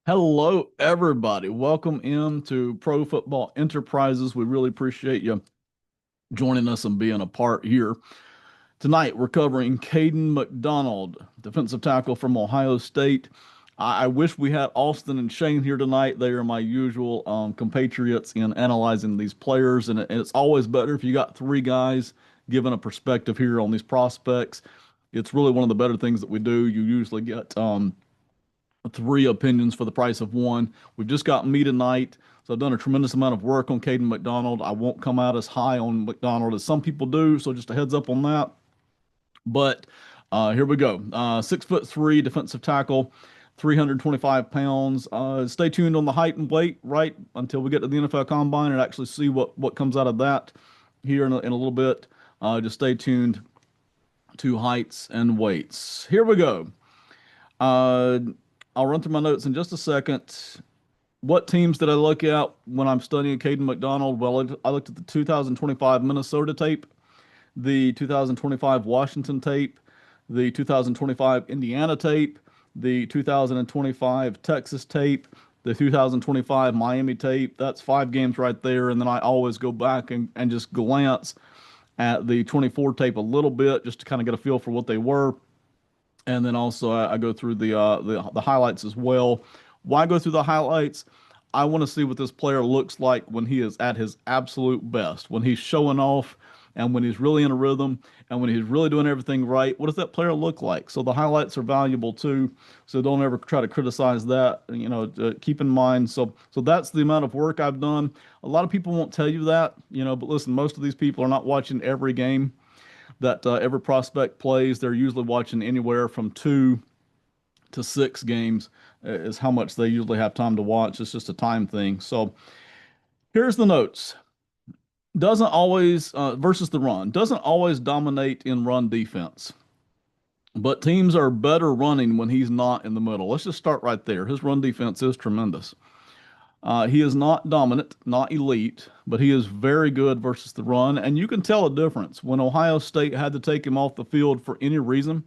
Hello, everybody. Welcome into Pro Football Enterprises. We really appreciate you joining us and being a part here. Tonight, we're covering Kayden McDonald, defensive tackle from Ohio State. I wish we had Austin and Shane here tonight. They are my usual compatriots in analyzing these players, and it's always better if you got three guys giving a perspective here on these prospects. It's really one of the better things that we do. You usually get three opinions for the price of one. We've just got me tonight, so I've done a tremendous amount of work on Kayden McDonald. I won't come out as high on McDonald as some people do, so just a heads up on that. But here we go. 6'3" defensive tackle, 325 pounds. Stay tuned on the height and weight, right, until we get to the NFL Combine and actually see what comes out of that here in a little bit. Just stay tuned to heights and weights. Here we go. Uh, I'll run through my notes in just a second. What teams did I look at when I'm studying Kayden McDonald? Well, I looked at the 2025 Minnesota tape, the 2025 Washington tape, the 2025 Indiana tape, the 2025 Texas tape, the 2025 Miami tape. That's five games right there. And then I always go back and just glance at the 24 tape a little bit just to kind of get a feel for what they were. And then also I go through the highlights as well. Why go through the highlights? I want to see what this player looks like when he is at his absolute best, when he's showing off and when he's really in a rhythm and when he's really doing everything right. What does that player look like? So the highlights are valuable too. So don't ever try to criticize that. Keep in mind. So that's the amount of work I've done. A lot of people won't tell you that, but listen, most of these people are not watching every game that every prospect plays. They're usually watching anywhere from 2 to 6 games is how much they usually have time to watch. It's just a time thing. So here's the notes. Doesn't always versus the run. Doesn't always dominate in run defense. But teams are better running when he's not in the middle. Let's just start right there. His run defense is tremendous. He is not dominant, not elite, but he is very good versus the run. And you can tell a difference when Ohio State had to take him off the field for any reason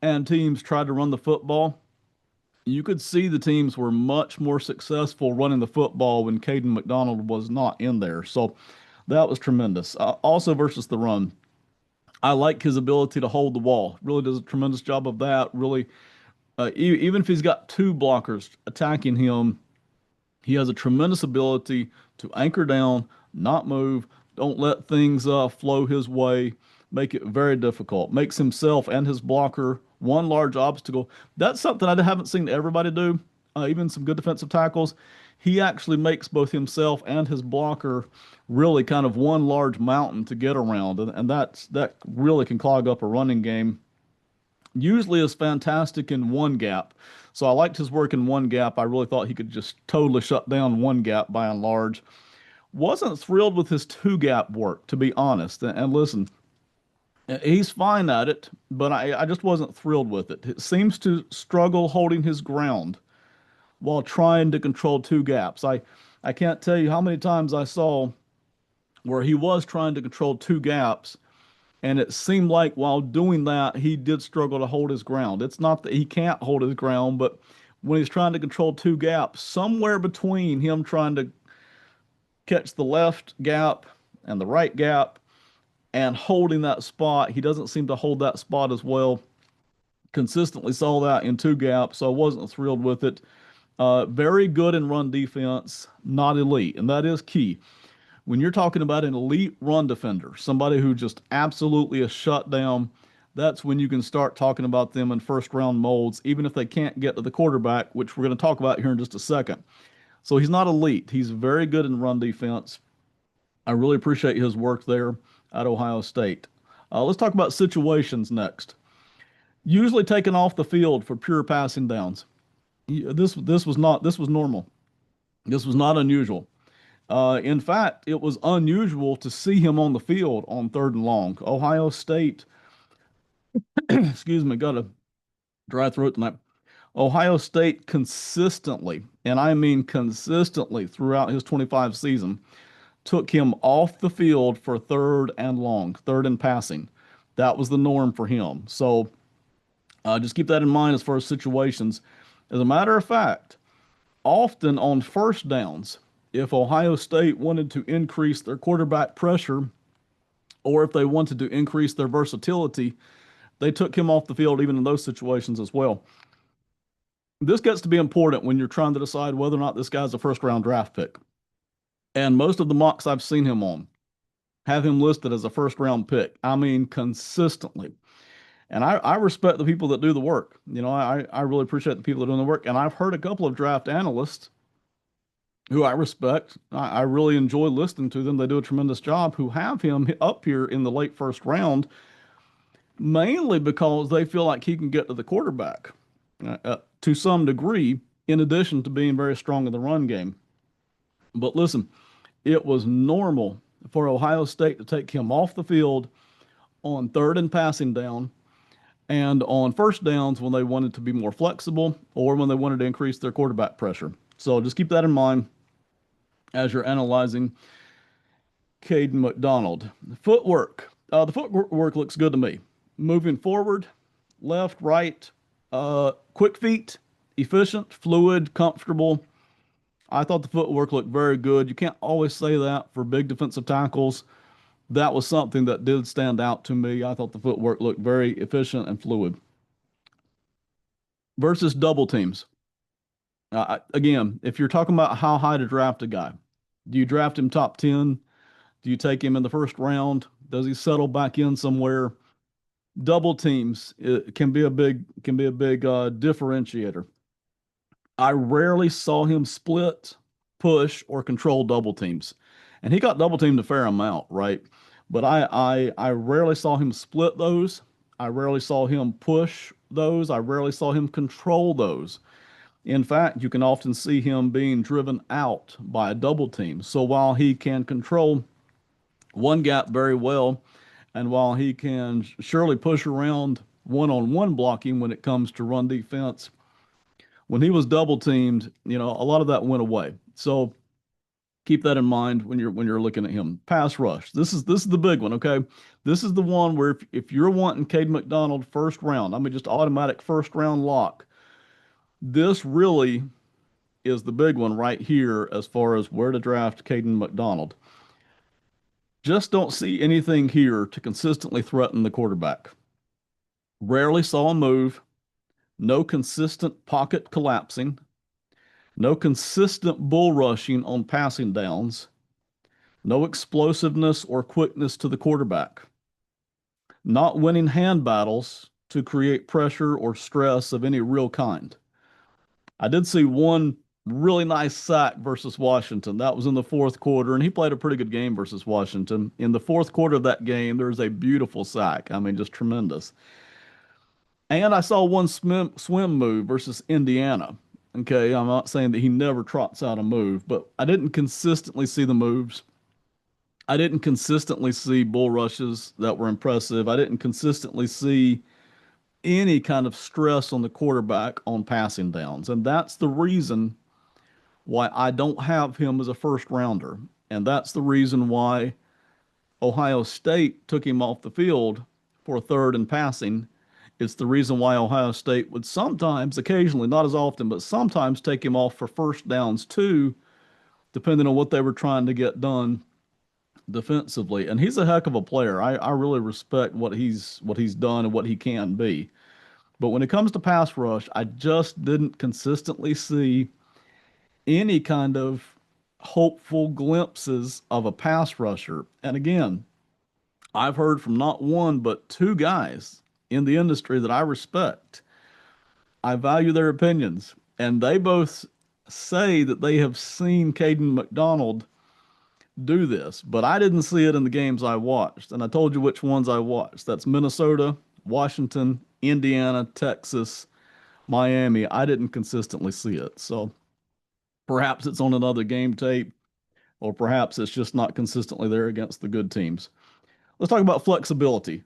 and teams tried to run the football. You could see the teams were much more successful running the football when Kayden McDonald was not in there. So that was tremendous. Also versus the run, I like his ability to hold the wall. Really does a tremendous job of that. Really, even if he's got two blockers attacking him, he has a tremendous ability to anchor down, not move, don't let things flow his way, make it very difficult, makes himself and his blocker one large obstacle. That's something I haven't seen everybody do, even some good defensive tackles. He actually makes both himself and his blocker really kind of one large mountain to get around, and that really can clog up a running game. Usually is fantastic in one gap. So I liked his work in one gap. I really thought he could just totally shut down one gap by and large. Wasn't thrilled with his two gap work, to be honest. And listen, he's fine at it, but I just wasn't thrilled with it. It seems to struggle holding his ground while trying to control two gaps. I can't tell you how many times I saw where he was trying to control two gaps and it seemed like while doing that, he did struggle to hold his ground. It's not that he can't hold his ground, but when he's trying to control two gaps, somewhere between him trying to catch the left gap and the right gap and holding that spot, he doesn't seem to hold that spot as well. Consistently saw that in two gaps, so I wasn't thrilled with it. Very good in run defense, not elite, and that is key. When you're talking about an elite run defender, somebody who just absolutely is shut down, that's when you can start talking about them in first round molds, even if they can't get to the quarterback, which we're going to talk about here in just a second. So he's not elite. He's very good in run defense. I really appreciate his work there at Ohio State. Let's talk about situations next. Usually taken off the field for pure passing downs. This was normal. This was not unusual. In fact, it was unusual to see him on the field on third and long. Ohio State, excuse me, got a dry throat tonight. Ohio State consistently, and I mean consistently throughout his 25 season, took him off the field for third and long, third and passing. That was the norm for him. So just keep that in mind as far as situations. As a matter of fact, often on first downs, if Ohio State wanted to increase their quarterback pressure or if they wanted to increase their versatility, they took him off the field even in those situations as well. This gets to be important when you're trying to decide whether or not this guy's a first round draft pick. And most of the mocks I've seen him on have him listed as a first round pick. I mean, consistently. And I respect the people that do the work. I really appreciate the people that are doing the work. And I've heard a couple of draft analysts who I respect. I really enjoy listening to them. They do a tremendous job, who have him up here in the late first round, mainly because they feel like he can get to the quarterback to some degree, in addition to being very strong in the run game. But listen, it was normal for Ohio State to take him off the field on third and passing down and on first downs when they wanted to be more flexible or when they wanted to increase their quarterback pressure. So just keep that in mind as you're analyzing Kayden McDonald. Footwork. The footwork looks good to me. Moving forward, left, right, quick feet, efficient, fluid, comfortable. I thought the footwork looked very good. You can't always say that for big defensive tackles. That was something that did stand out to me. I thought the footwork looked very efficient and fluid. Versus double teams. Again, if you're talking about how high to draft a guy, do you draft him top 10? Do you take him in the first round? Does he settle back in somewhere? Double teams can be a big differentiator. I rarely saw him split, push, or control double teams. And he got double teamed a fair amount, right? But I rarely saw him split those. I rarely saw him push those. I rarely saw him control those. In fact, you can often see him being driven out by a double team. So while he can control one gap very well, and while he can surely push around one-on-one blocking when it comes to run defense, when he was double teamed, a lot of that went away. So keep that in mind when you're looking at him. Pass rush. This is the big one, okay? This is the one where if you're wanting Kayden McDonald first round, I mean just automatic first round lock, this really is the big one right here as far as where to draft Kayden McDonald. Just don't see anything here to consistently threaten the quarterback. Rarely saw a move, no consistent pocket collapsing, no consistent bull rushing on passing downs, no explosiveness or quickness to the quarterback, not winning hand battles to create pressure or stress of any real kind. I did see one really nice sack versus Washington. That was in the fourth quarter, and he played a pretty good game versus Washington. In the fourth quarter of that game, there's a beautiful sack. I mean, just tremendous. And I saw one swim move versus Indiana. Okay, I'm not saying that he never trots out a move, but I didn't consistently see the moves. I didn't consistently see bull rushes that were impressive. I didn't consistently see any kind of stress on the quarterback on passing downs. And that's the reason why I don't have him as a first rounder. And that's the reason why Ohio State took him off the field for third and passing. It's the reason why Ohio State would sometimes, occasionally, not as often, but sometimes take him off for first downs too, depending on what they were trying to get done defensively. And he's a heck of a player. I really respect what he's done and what he can be. But when it comes to pass rush, I just didn't consistently see any kind of hopeful glimpses of a pass rusher. And again, I've heard from not one, but two guys in the industry that I respect. I value their opinions, and they both say that they have seen Kayden McDonald do this, but I didn't see it in the games I watched. And I told you which ones I watched. That's Minnesota, Washington, Indiana, Texas, Miami. I didn't consistently see it. So perhaps it's on another game tape, or perhaps it's just not consistently there against the good teams. Let's talk about flexibility.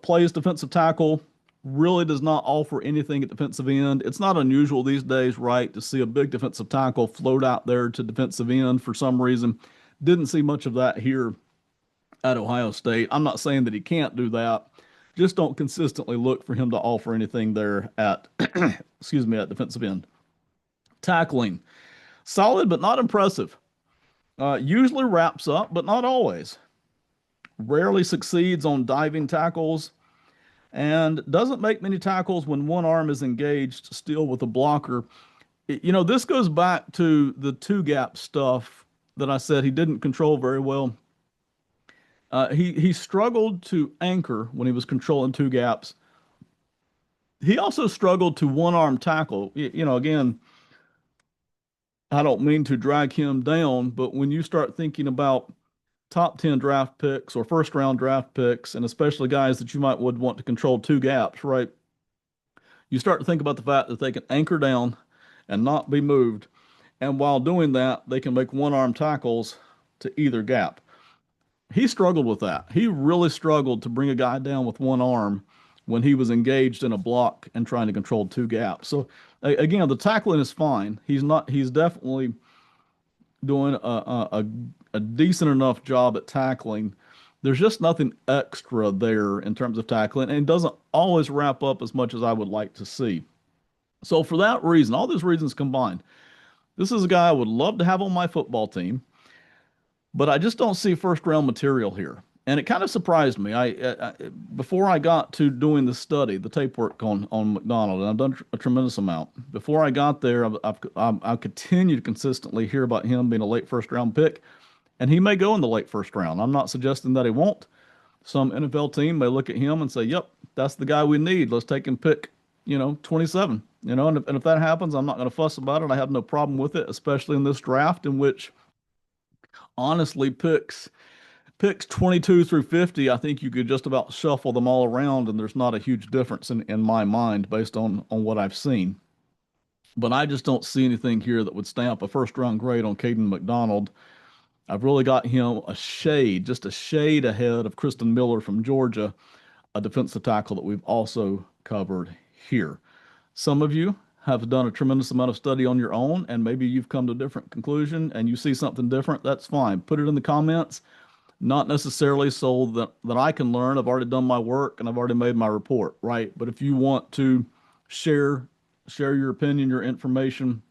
Plays defensive tackle, really does not offer anything at defensive end. It's not unusual these days, right, to see a big defensive tackle float out there to defensive end for some reason. Didn't see much of that here at Ohio State. I'm not saying that he can't do that. Just don't consistently look for him to offer anything there at, excuse me, at defensive end. Tackling. Solid, but not impressive. Usually wraps up, but not always. Rarely succeeds on diving tackles and doesn't make many tackles when one arm is engaged still with a blocker. This goes back to the two gap stuff that I said he didn't control very well. He struggled to anchor when he was controlling two gaps. He also struggled to one arm tackle. Again, I don't mean to drag him down, but when you start thinking about top 10 draft picks or first round draft picks, and especially guys that you might would want to control two gaps, right? You start to think about the fact that they can anchor down and not be moved. And while doing that, they can make one arm tackles to either gap. He struggled with that. He really struggled to bring a guy down with one arm when he was engaged in a block and trying to control two gaps. So again, the tackling is fine. He's definitely doing a decent enough job at tackling. There's just nothing extra there in terms of tackling, and it doesn't always wrap up as much as I would like to see. So for that reason, all these reasons combined, this is a guy I would love to have on my football team, but I just don't see first round material here. And it kind of surprised me. Before I got to doing the study, the tape work on McDonald, and I've done a tremendous amount. Before I got there, I've continued to consistently hear about him being a late first round pick, and he may go in the late first round. I'm not suggesting that he won't. Some NFL team may look at him and say, "Yep, that's the guy we need. Let's take him pick, 27." And if that happens, I'm not going to fuss about it. I have no problem with it, especially in this draft in which honestly picks 22 through 50, I think you could just about shuffle them all around, and there's not a huge difference in my mind based on what I've seen. But I just don't see anything here that would stamp a first round grade on Kayden McDonald. I've really got him just a shade ahead of Kristen Miller from Georgia, a defensive tackle that we've also covered here. Some of you have done a tremendous amount of study on your own, and maybe you've come to a different conclusion and you see something different. That's fine. Put it in the comments. Not necessarily so that I can learn. I've already done my work and I've already made my report, right? But if you want to share your opinion, your information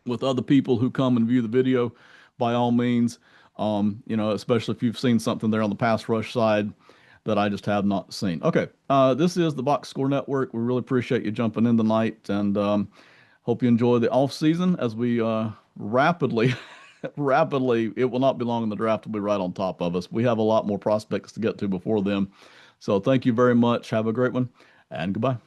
with other people who come and view the video, by all means, especially if you've seen something there on the pass rush side that I just have not seen. Okay, this is the Box Score Network. We really appreciate you jumping in tonight, and hope you enjoy the off season as we rapidly, rapidly. It will not be long, and the draft will be right on top of us. We have a lot more prospects to get to before then. So thank you very much. Have a great one, and goodbye.